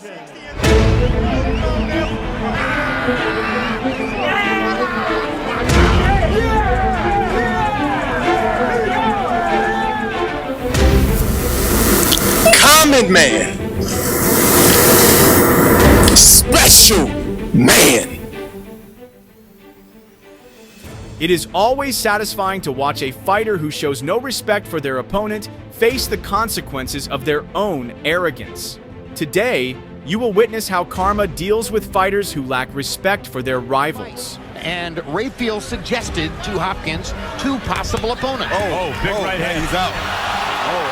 Common man. Special man. It is always satisfying to watch a fighter who shows no respect for their opponent face the consequences of their own arrogance. Today, you will witness how karma deals with fighters who lack respect for their rivals. And Rayfield suggested to Hopkins two possible opponents. Big right hand. He's out.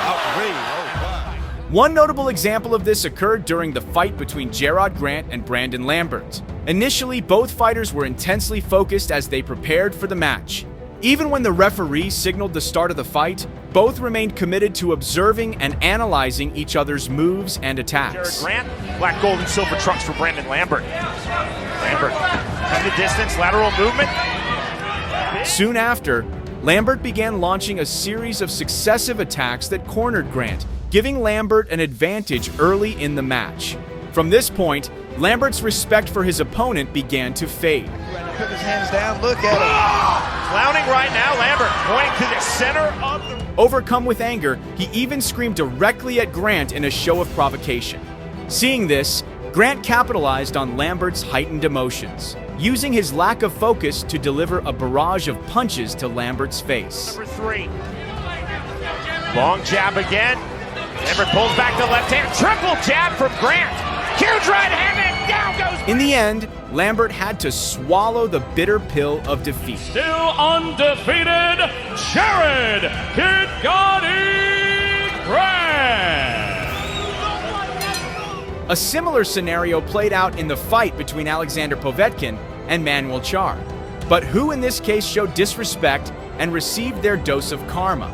Outrage. One notable example of this occurred during the fight between Gerard Grant and Brandon Lambert. Initially, both fighters were intensely focused as they prepared for the match. Even when the referee signaled the start of the fight, both remained committed to observing and analyzing each other's moves and attacks. Gerard Grant, black, gold, and silver trunks for Brandon Lambert. Lambert, from the distance, lateral movement. Soon after, Lambert began launching a series of successive attacks that cornered Grant, giving Lambert an advantage early in the match. From this point, Lambert's respect for his opponent began to fade. Put his hands down, look at him. Clowning right now, Lambert pointing to the center of the... Overcome with anger, he even screamed directly at Grant in a show of provocation. Seeing this, Grant capitalized on Lambert's heightened emotions, using his lack of focus to deliver a barrage of punches to Lambert's face. Number 3. Long jab again. Lambert pulls back the left hand. Triple jab from Grant. Huge right hand and down goes... In the end, Lambert had to swallow the bitter pill of defeat. Still undefeated, Jared Kid Gotti Grant. A similar scenario played out in the fight between Alexander Povetkin and Manuel Char. But who in this case showed disrespect and received their dose of karma?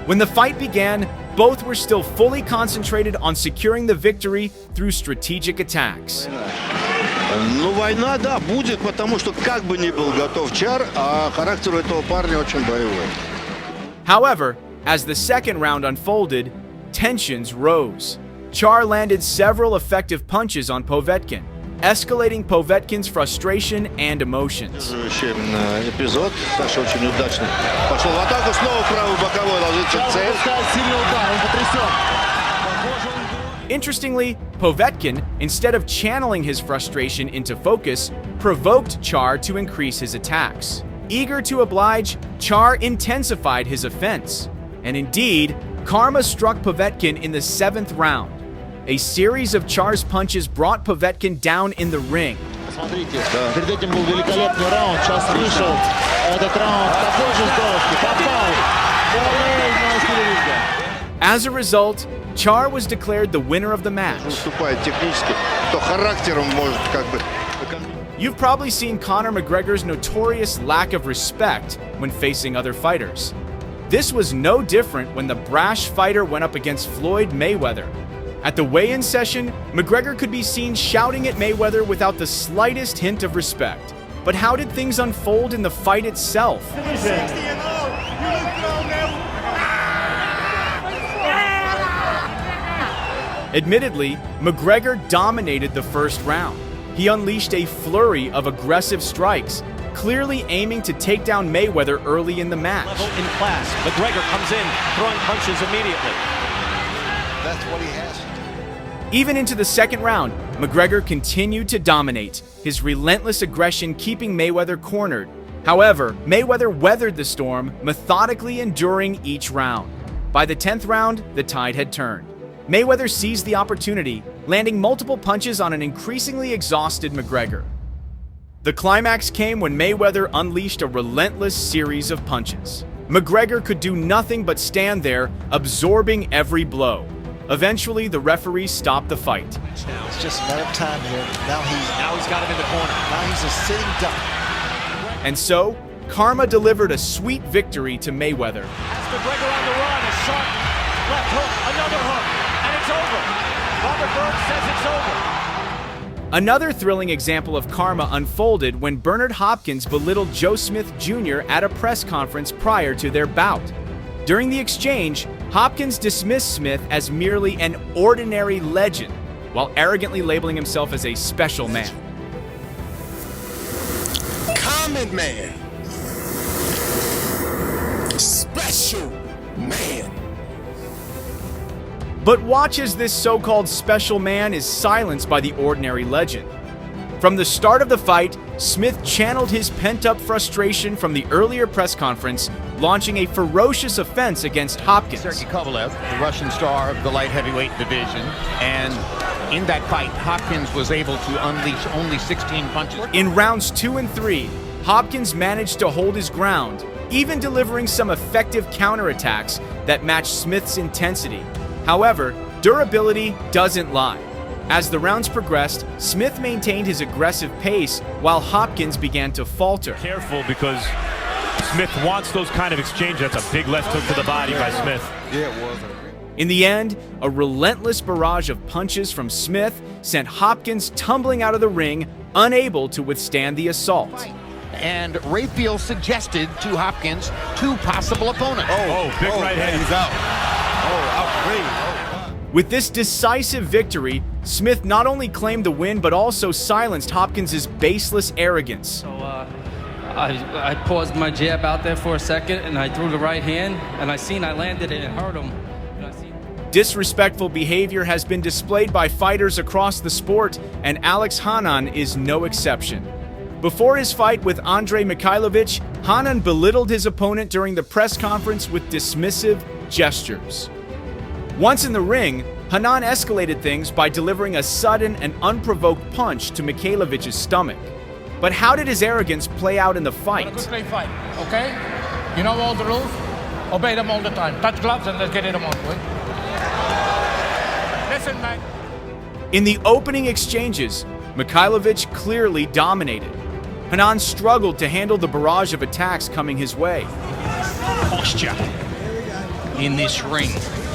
When the fight began, both were still fully concentrated on securing the victory through strategic attacks. Ну, война, да, будет, потому что как бы ни был готов Чар, а характер этого парня очень боевой. However, as the second round unfolded, tensions rose. Char landed several effective punches on Povetkin, escalating Povetkin's frustration and emotions. Эпизод, Саша очень удачно пошел в атаку, снова правый боковой ложится в цель. Interestingly, Povetkin, instead of channeling his frustration into focus, provoked Char to increase his attacks. Eager to oblige, Char intensified his offense. And indeed, karma struck Povetkin in the 7th round. A series of Char's punches brought Povetkin down in the ring. Смотрите, перед этим был великолепный раунд, сейчас вышел этот раунд, такой же здоровский, попал. As a result, Char was declared the winner of the match. Выступает технически, то характером может как бы... You've probably seen Conor McGregor's notorious lack of respect when facing other fighters. This was no different when the brash fighter went up against Floyd Mayweather. At the weigh-in session, McGregor could be seen shouting at Mayweather without the slightest hint of respect. But how did things unfold in the fight itself? Admittedly, McGregor dominated the first round. He unleashed a flurry of aggressive strikes, clearly aiming to take down Mayweather early in the match. Level in class. McGregor comes in, throwing punches immediately. That's what he has. Even into the second round, McGregor continued to dominate, his relentless aggression keeping Mayweather cornered. However, Mayweather weathered the storm, methodically enduring each round. By the 10th round, the tide had turned. Mayweather seized the opportunity, landing multiple punches on an increasingly exhausted McGregor. The climax came when Mayweather unleashed a relentless series of punches. McGregor could do nothing but stand there, absorbing every blow. Eventually, the referee stopped the fight. Now it's just a matter of time here. Now he's got him in the corner. Now he's a sitting duck. And so, karma delivered a sweet victory to Mayweather. That's McGregor on the run. A sharp left hook, another hook, and it's over. Robert Burns says it's over. Another thrilling example of karma unfolded when Bernard Hopkins belittled Joe Smith Jr. at a press conference prior to their bout. During the exchange, Hopkins dismissed Smith as merely an ordinary legend, while arrogantly labeling himself as a special man. Common man. Special man. But watch as this so-called special man is silenced by the ordinary legend. From the start of the fight, Smith channeled his pent-up frustration from the earlier press conference, launching a ferocious offense against Hopkins. Sergey Kovalev, the Russian star of the light heavyweight division, and in that fight, Hopkins was able to unleash only 16 punches. In rounds 2 and 3, Hopkins managed to hold his ground, even delivering some effective counterattacks that matched Smith's intensity. However, durability doesn't lie. As the rounds progressed, Smith maintained his aggressive pace while Hopkins began to falter. Careful, because Smith wants those kind of exchanges. That's a big left hook to the body by Smith. Yeah, it was. In the end, a relentless barrage of punches from Smith sent Hopkins tumbling out of the ring, unable to withstand the assault. And Rayfield suggested to Hopkins 2 possible opponents. Big right hand. He's out. Outrage. With this decisive victory, Smith not only claimed the win but also silenced Hopkins' baseless arrogance. So I paused my jab out there for a second, and I threw the right hand, and I landed it and hurt him. Disrespectful behavior has been displayed by fighters across the sport, and Alex Hanan is no exception. Before his fight with Andrei Mikhailovich, Hanan belittled his opponent during the press conference with dismissive gestures. Once in the ring, Hanan escalated things by delivering a sudden and unprovoked punch to Mikhailovich's stomach. But how did his arrogance play out in the fight? A good straight fight, okay? You know all the rules? Obey them all the time. Touch gloves and let's get it on, boy. Listen, man. In the opening exchanges, Mikhailovich clearly dominated. Hanan struggled to handle the barrage of attacks coming his way. Posture in this ring.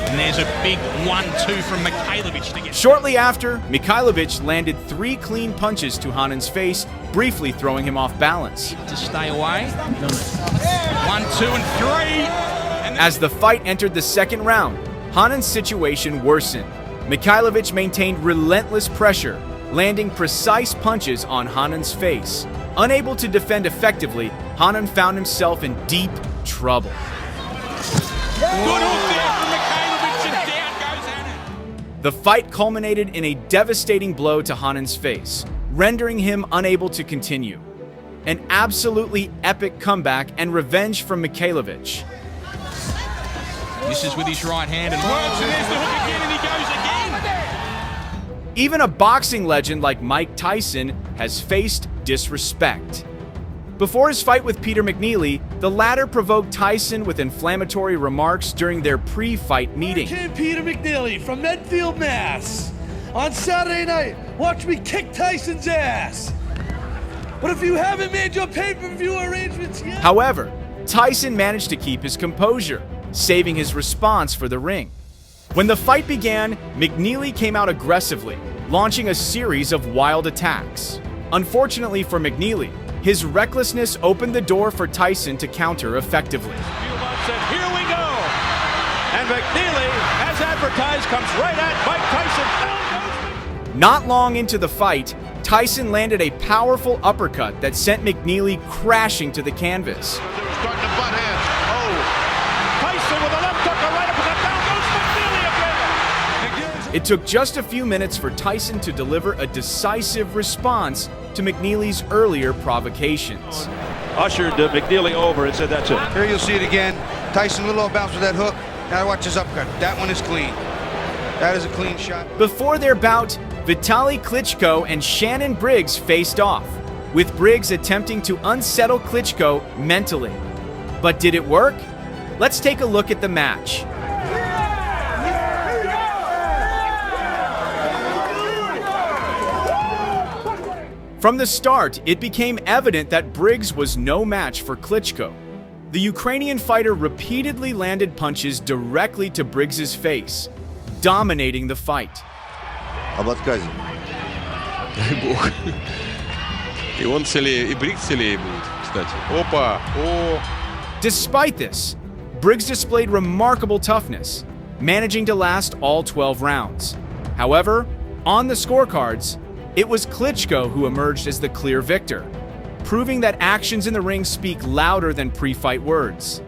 And there's a big 1-2 from Mikhailovich to get. Shortly after, Mikhailovich landed 3 clean punches to Hanan's face, briefly throwing him off balance. To stay away. 1, 2, and 3. As the fight entered the second round, Hanan's situation worsened. Mikhailovich maintained relentless pressure, landing precise punches on Hanan's face. Unable to defend effectively, Hanan found himself in deep trouble. Good hook there from Mikhailovich, and down goes Hanan. The fight culminated in a devastating blow to Hanan's face, rendering him unable to continue. An absolutely epic comeback and revenge from Mikhailovich. This is with his right hand and works, and there's the hook again, and he goes again. Even a boxing legend like Mike Tyson has faced disrespect. Before his fight with Peter McNeely, the latter provoked Tyson with inflammatory remarks during their pre-fight meeting. Here came Peter McNeely from Medfield, Mass. On Saturday night, watch me kick Tyson's ass. But if you haven't made your pay-per-view arrangements yet... However, Tyson managed to keep his composure, saving his response for the ring. When the fight began, McNeely came out aggressively, launching a series of wild attacks. Unfortunately for McNeely, his recklessness opened the door for Tyson to counter effectively. And here we go. And McNeely, as advertised, comes right at Mike Tyson. Not long into the fight, Tyson landed a powerful uppercut that sent McNeely crashing to the canvas. Starting to butt heads. Tyson with a left hook, a right uppercut, down goes McNeely again. It took just a few minutes for Tyson to deliver a decisive response to McNeely's earlier provocations. Ushered McNeely over and said, that's it. Here you'll see it again. Tyson a little off balance with that hook. Now watch his uppercut. That one is clean. That is a clean shot. Before their bout, Vitaly Klitschko and Shannon Briggs faced off, with Briggs attempting to unsettle Klitschko mentally. But did it work? Let's take a look at the match. From the start, it became evident that Briggs was no match for Klitschko. The Ukrainian fighter repeatedly landed punches directly to Briggs' face, dominating the fight. Об отказе. Дай бог. И он целее, и Бригgs целее будет, кстати. Опа! О! Despite this, Briggs displayed remarkable toughness, managing to last all 12 rounds. However, On the scorecards, it was Klitschko who emerged as the clear victor, proving that actions in the ring speak louder than pre-fight words.